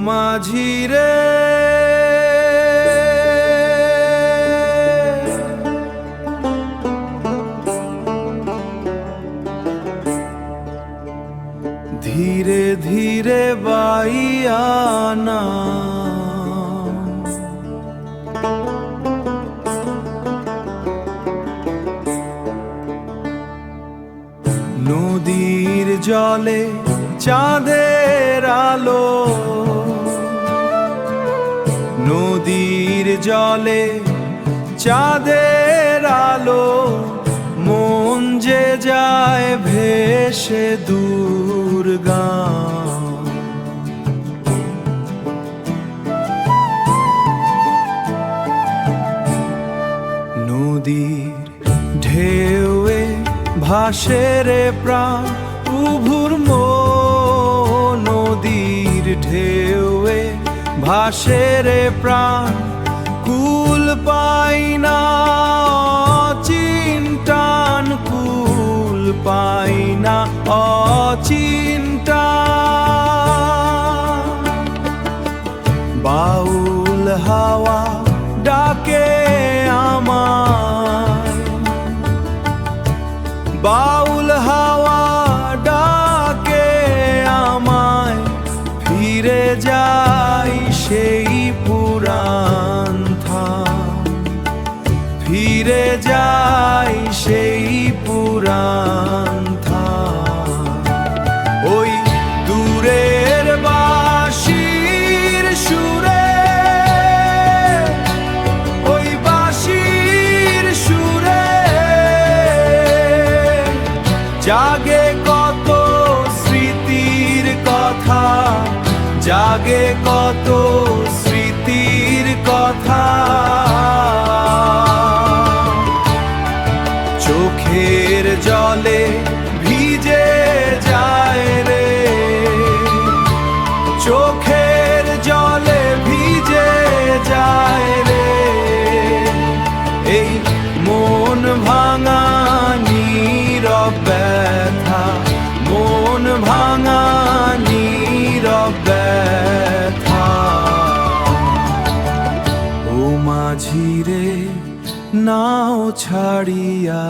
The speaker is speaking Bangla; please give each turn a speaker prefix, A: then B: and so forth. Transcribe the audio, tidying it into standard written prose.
A: মাঝি রে ধীরে ধীরে বাইয়া না নদীর জলে চাঁদের আলো নদীর জলে চাঁদের আলো মন যে যায় ভেসে দূর গান নদীর ঢেউয়ে ভাসে রে প্রাণ উভুর মন নদীর ঢেউয়ে ভাসে রে প্রাণ কুল পাই না অচিন্তান কুল পাই না অচিন্তান বাউল হাওয়া ডাকে আমায় বাউল হাওয়া ডাকে আমায় ফিরে যাই সেই পুরাণ থান ফিরে যাই সেই পুরাণ থান ওই দূরের বাঁশির সুরে ওই বাঁশির সুরে জাগে কত স্মৃতির কথা জাগে কত স্মৃতির কথা চোখের জলে ভিজে যায় রে চোখের জলে ভিজে যায় রে এই মন ভাঙা নীরব ব্যথা মন ভাঙা নীরব ব্যথা ও মাঝি রে নাও ছাড়িয়া